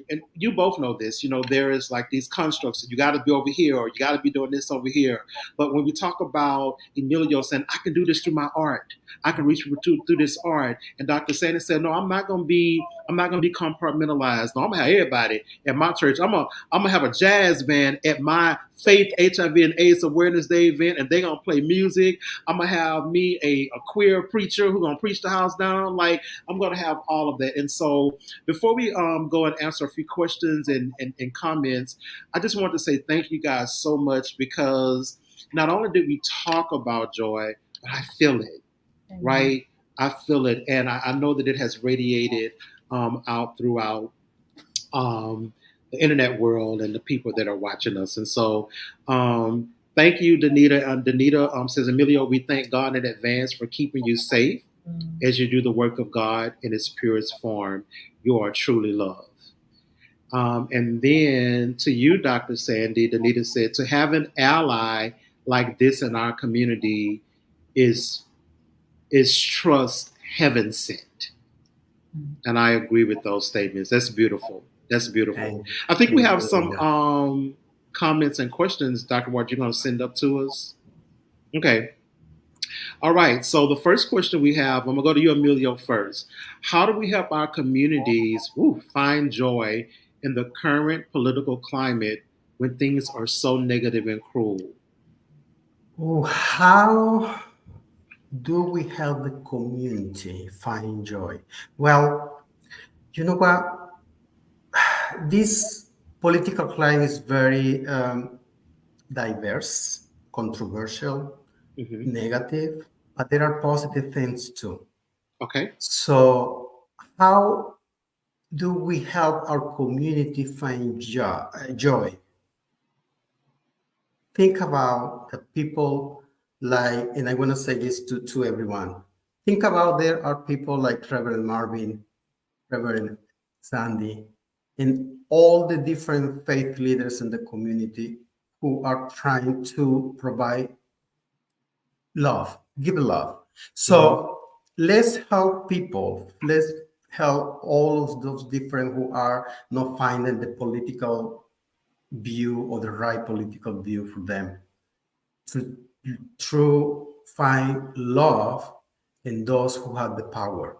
and you both know this, there is like these constructs that you got to be over here or you got to be doing this over here. But when we talk about Emilio saying, I can do this through my art, I can reach people through this art. And Dr. Sanders said, no, I'm not going to be compartmentalized. No, I'm going to have everybody at my church. I'm going to have a jazz band at my Faith HIV and AIDS Awareness Day event, and they're going to play music. I'm going to have me a queer preacher who's going to preach the house down. Like, I'm going to have all of that. And so before we go and answer a few questions and comments, I just want to say thank you guys so much because not only did we talk about joy, but I feel it, Amen. right? I feel it. And I know that it has radiated out throughout the internet world and the people that are watching us. And so, thank you, Danita. Danita says, Emilio, we thank God in advance for keeping you safe Mm. as you do the work of God in its purest form. You are truly loved. And then to you, Dr. Sandy, Danita said, to have an ally like this in our community is trust heaven sent. Mm. And I agree with those statements. That's beautiful. That's beautiful. And I think we have some hallelujah. comments and questions, Dr. Ward, you're going to send up to us. Okay. All right. So the first question we have, I'm going to go to you, Emilio, first. How do we help our communities find joy in the current political climate when things are so negative and cruel? Oh, how do we help the community find joy? Well, you know what? This political climate is very diverse, controversial, Hmm. negative, but there are positive things too. Okay. So, how do we help our community find joy? Think about the people like, and I want to say this to everyone. Think about there are people like Reverend Marvin, Reverend Sandy, and all the different faith leaders in the community who are trying to provide love, give love. Hmm. So let's help people. Let's help all of those different who are not finding the political view or the right political view for them to find love in those who have the power.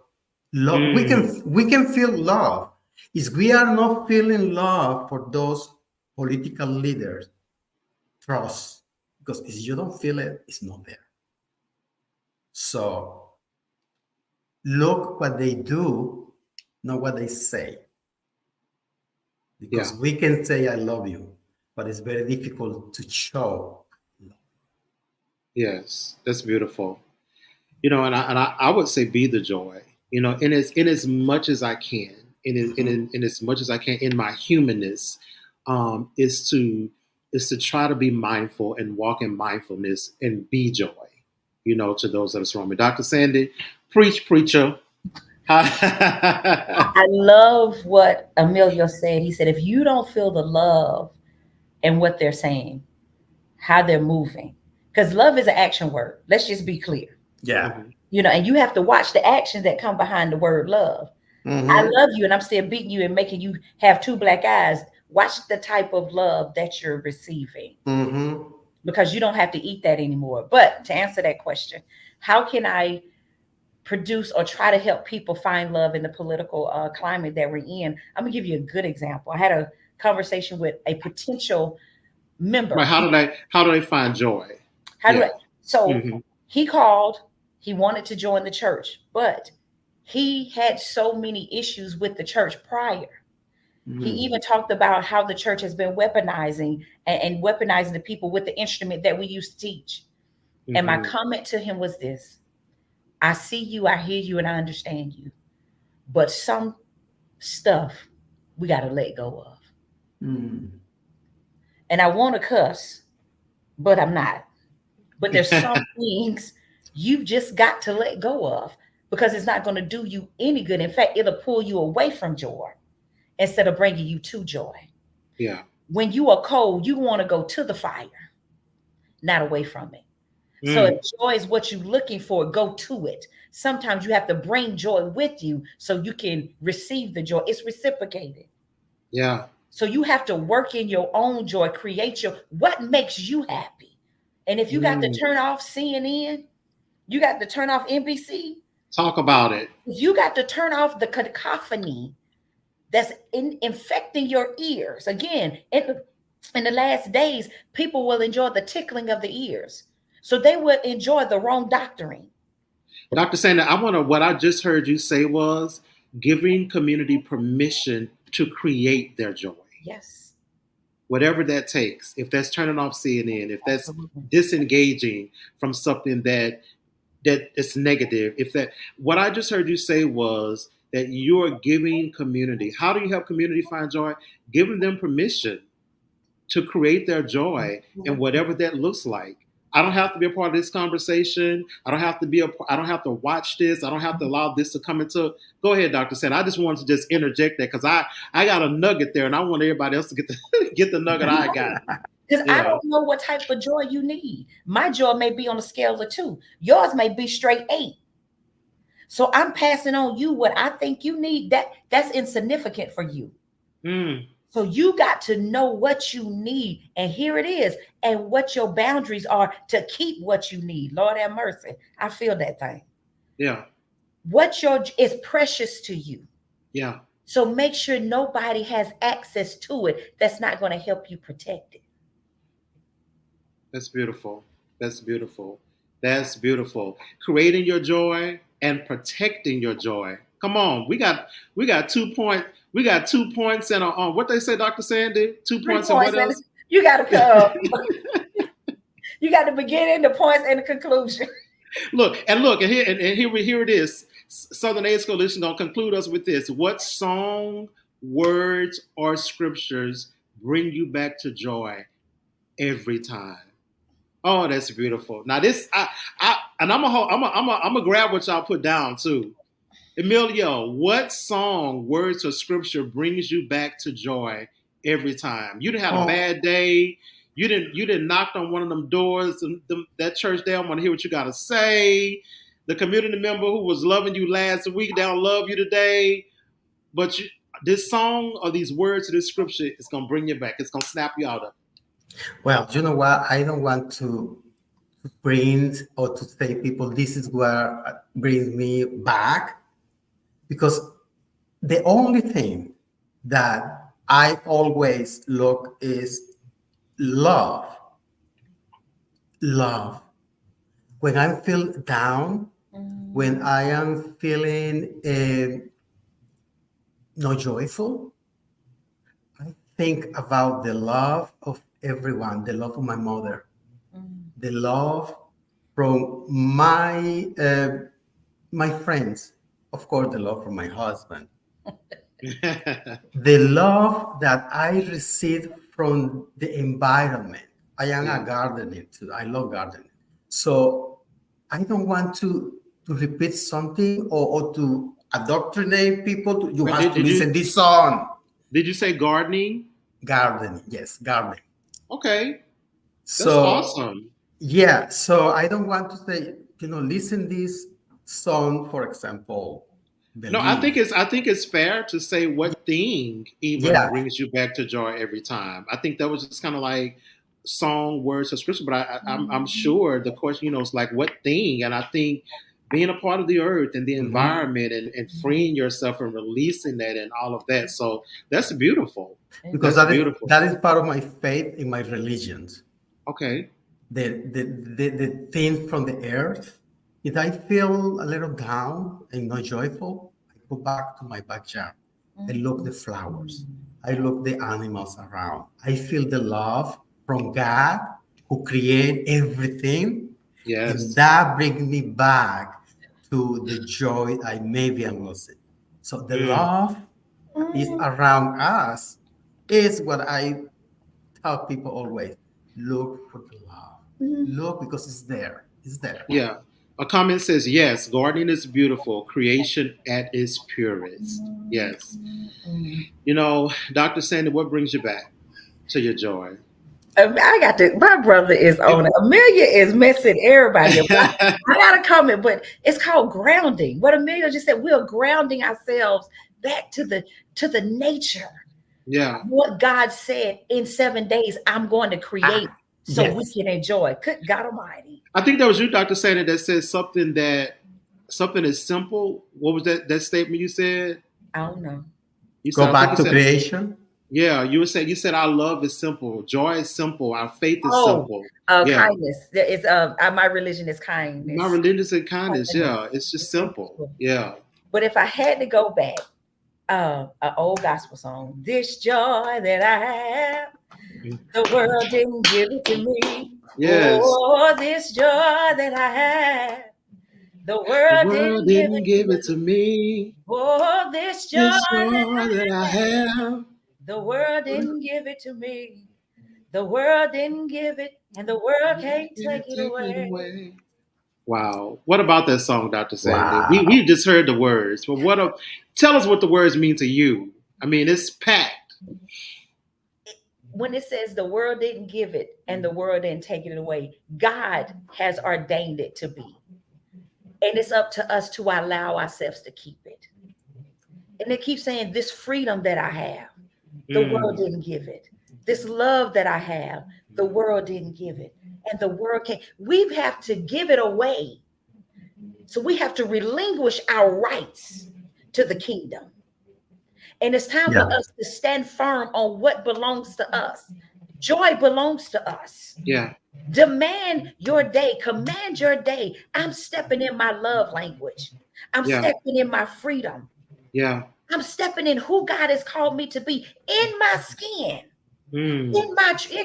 Love, Mm. we can feel love. If we are not feeling love for those political leaders, trust, because if you don't feel it, it's not there. So look what they do, not what they say. because Yeah. we can say I love you, but it's very difficult to show. Yes. That's beautiful. And I would say be the joy. In as much as I can, in as much as I can, in my humanness, is to try to be mindful and walk in mindfulness and be joy. To those that are surrounded me. Dr. Sandy, preach, preacher. I love what Emilio said. He said, if you don't feel the love in what they're saying, how they're moving, because love is an action word. Let's just be clear. Yeah. Mhm. And you have to watch the actions that come behind the word love. I Mm-hmm. love you and I'm still beating you and making you have two black eyes. Watch the type of love that you're receiving, Mm-hmm. because you don't have to eat that anymore. But to answer that question, how can I produce or try to help people find love in the political climate that we're in? I'm gonna give you a good example. I had a conversation with a potential Right? member. How do they find joy? How do I? Yeah. So Hmm. he called. He wanted to join the church, but he had so many issues with the church prior. He Mm-hmm. even talked about how the church has been weaponizing and weaponizing the people with the instrument that we used to teach. And my Hmm. comment to him was this: I see you, I hear you, and I understand you. But some stuff we got to let go of. Mm-hmm. And I want to cuss, but I'm not. But there's some things you've just got to let go of, because it's not going to do you any good. In fact, it'll pull you away from joy instead of bringing you to joy. Yeah. When you are cold, you want to go to the fire, not away from it. So if Mm. joy is what you're looking for, go to it. Sometimes you have to bring joy with you so you can receive the joy. It's reciprocated. Yeah. So you have to work in your own joy, create what makes you happy. And if you got to Mm. turn off CNN, you got to turn off NBC, Talk about it. you got to turn off the cacophony that's infecting your ears. Again, in the last days, people will enjoy the tickling of the ears. So they will enjoy the wrong doctrine. Dr. Sanders, what I just heard you say was giving community permission to create their joy. Yes, Whatever that takes. If that's turning off CNN, if that's absolutely. disengaging from something that is negative, if that what I just heard you say was that you're giving community. How do you help community find joy? Giving them permission to create their joy and whatever that looks like. I don't have to be a part of this conversation. I don't have to watch this. I don't have to allow this to come into. Go ahead, Dr. Sen. I just wanted to just interject that because I got a nugget there and I want everybody else to get the get the nugget I got. Because I Yeah. don't know what type of joy you need. My joy may be on a scale of 2. Yours may be straight 8. So I'm passing on you what I think you need. That's insignificant for you. Mm. So you got to know what you need, and here it is, and what your boundaries are to keep what you need. Lord have mercy. I feel that thing. Yeah. What your is precious to you. Yeah. So make sure nobody has access to it that's not going to help you protect it. That's beautiful. That's beautiful. That's beautiful. Creating your joy and protecting your joy. Come on, we got 2 point we got 2 points and on what they say, Dr. Sandy. 2 points and 3 points, what and else? you got to come. You got the beginning, the points, and the conclusion. Here it is. Southern AIDS Coalition gonna conclude us with this. What song, words, or scriptures bring you back to joy every time? Oh, that's beautiful. Now this, and I'm gonna grab what y'all put down too. Emilio, what song, words, or scripture brings you back to joy every time? You done had a Oh, bad day. You didn't knock on one of them doors. That church, they don't want to hear what you got to say. The community member who was loving you last week, they don't love you today. But this song or these words or this scripture is gonna bring you back. It's gonna snap you out of. well, you know what? I don't want to bring or to say people this is where brings me back, because the only thing that I always look is love. Love. When I feel down, when Mm, I am feeling not joyful, I think about the love of everyone, the love of my mother, the love from my friends, of course, the love from my husband, the love that I received from the environment. I am a Yeah. gardener too. I love gardening. So I don't want to repeat something or to indoctrinate people. You But have to did you listen this song. did you say gardening? Gardening, yes, gardening. Okay, that's So awesome. yeah, so I don't want to say, listen this song, for example, No, I think believe. it's fair to say what thing even Yeah. brings you back to joy every time. I think that was just kind of like song words of scripture, but I'm sure the question is like what thing, and I think being a part of the earth and the Mhm. environment and freeing yourself and releasing that and all of that. So that's beautiful. Because Amen. That's that is beautiful. that is part of my faith in my religions. Okay. The thing from the earth. If I feel a little down and not joyful, I go back to my backyard. I look the flowers. I look the animals around. I feel the love from God who created everything, and Yes. that brings me back to the joy I maybe am losing. So the Mm. love that is around us is what I tell people always: look for the love. Look because it's there. It's there. Yeah. A comment says, yes, gardening is beautiful, creation at its purest. Yes. Dr. Sandy, what brings you back to your joy? I got to. My brother is on it. Amelia is messing everybody up. I got a comment, but it's called grounding. What Amelia just said, we're grounding ourselves back to the nature. Yeah. What God said in 7 days, I'm going to create so we Yes. can enjoy. Good God Almighty. I think that was you, Dr. Sandy, that said something is simple. What was that statement you said? I don't know. Go I think back you to said, creation. yeah, you said our love is simple, joy is simple, our faith is Oh, simple. Yeah. kindness. It's my religion is My kindness. religious and kindness, yeah. It's just simple. Yeah. But if I had to go back, an old gospel song, this joy that I have, the world didn't give it to me. Yes. Oh, this joy that I have, the The world world didn't give didn't it to give it me. to me. Oh, this joy This that joy that I I have, have. the world didn't give it to me. The world didn't give it, and the world can't take Can't it take it away. away. Wow. What about that song, Dr. Sandy? We Wow. just heard the words, but tell us what the words mean to you. I mean, it's packed. When it says the world didn't give it and the world didn't take it away, God has ordained it to be. And it's up to us to allow ourselves to keep it. And they keep saying, this freedom that I have, the world Mm, didn't give it. This love that I have, the world didn't give it. And the world can't. We have to give it away. So we have to relinquish our rights to the kingdom. And it's time for Yeah. us to stand firm on what belongs to us. Joy belongs to us. yeah, Demand your day, command your day. I'm stepping in my love language. I'm yeah, stepping in my freedom. yeah. I'm stepping in who God has called me to be in my skin, Mm,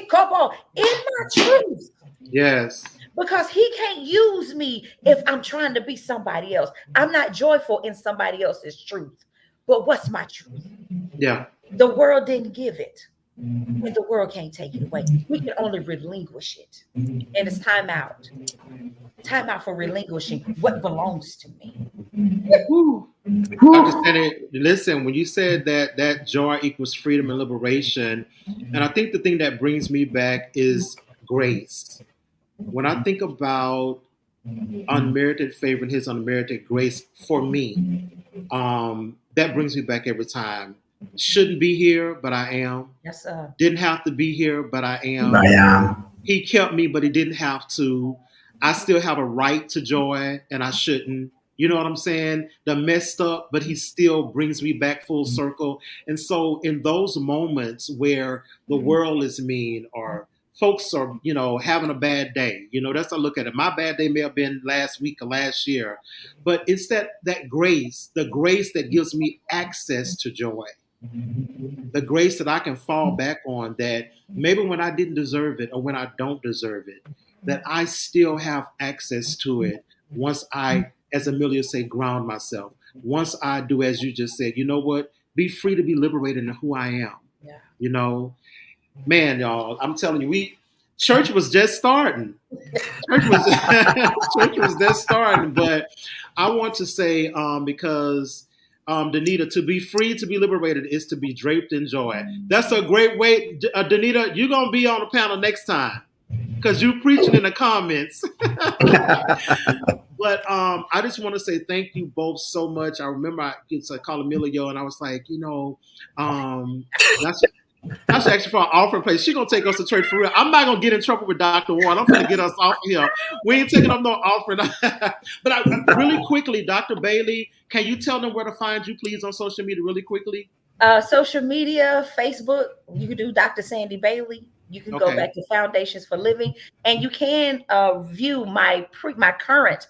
come on, in my truth. yes, Because he can't use me if I'm trying to be somebody else. I'm not joyful in somebody else's truth. But what's my truth? yeah. The world didn't give it, and the world can't take it away. We can only relinquish it. And it's time out. Time out for relinquishing what belongs to me. Whew. Dr. Whew. Sandy, listen, when you said that joy equals freedom and liberation, and I think the thing that brings me back is grace. When I think about unmerited favor and his unmerited grace for me, that brings me back every time. Shouldn't be here, but I am. Yes, Didn't have to be here, but I I am. am. He kept me, but he didn't have to. I still have a right to joy, and I shouldn't. You know what I'm saying? The messed up, but he still brings me back full circle. And so, in those moments where the world is mean or folks are, having a bad day, that's how I look at it. My bad day may have been last week or last year, but it's that grace, the grace that gives me access to joy. The grace that I can fall back on, that maybe when I didn't deserve it or when I don't deserve it, that I still have access to it once I, as Amelia said, ground myself. Once I do, as you just said, you know what? Be free to be liberated in who I am. Yeah. You know, man, y'all, I'm telling you, church was just starting. Church was just starting. But I want to say, because Danita, to be free, to be liberated is to be draped in joy. That's a great way. Danita, you're going to be on the panel next time because you're preaching in the comments. But I just want to say thank you both so much. I remember I called Emilio and I was like, that's actually for an offering place. She's going to take us to church for real. I'm not going to get in trouble with Dr. Warren. I'm going to get us off here. We ain't taking up no offering. But really quickly, Dr. Bailey, can you tell them where to find you, please, on social media really quickly? Social media, Facebook, you can do Dr. Sandy Bailey. You can go back to Foundations for Living, and you can view my current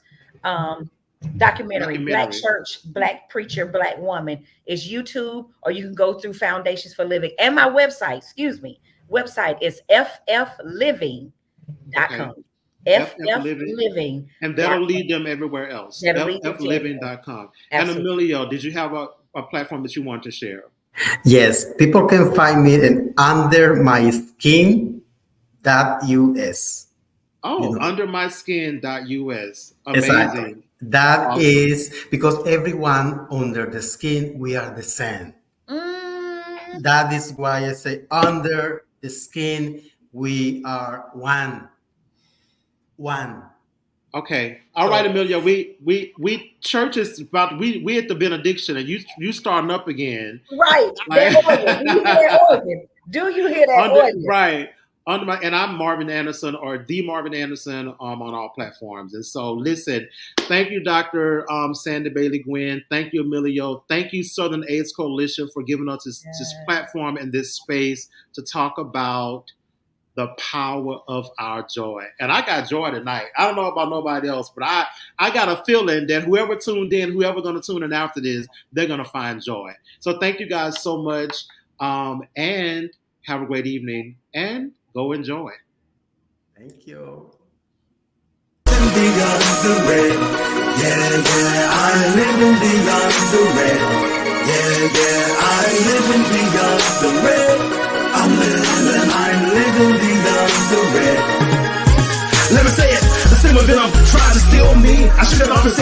documentary, Black Church, Black Preacher, Black Woman. Is YouTube, or you can go through Foundations for Living. And my website, website is ffliving.com. ffliving. And that'll lead them everywhere else. ffliving.com. And Emilio, did you have a platform that you want to share? Yes, people can find me in undermyskin.us. Oh, undermyskin.us. Amazing. Exactly. That is because everyone under the skin, we are the same. That is why I say under the skin, we are one. Okay. All right, Amelia. We church is about we at the benediction, and you starting up again. Right. Do you hear that organ? Right. And I'm Marvin Anderson, or the Marvin Anderson, on all platforms. And so, listen, thank you, Dr. Sandy Bailey Gwynn. Thank you, Emilio. Thank you, Southern AIDS Coalition, for giving us this platform and this space to talk about the power of our joy. And I got joy tonight. I don't know about nobody else, but I got a feeling that whoever tuned in, whoever going to tune in after this, they're going to find joy. So thank you guys so much, and have a great evening, and go enjoy. Thank you. Beyond the red, I'm living beyond the red. I'm living beyond the red. I'm living beyond the red. Let me say it. The same of them trying to steal me. I should have often said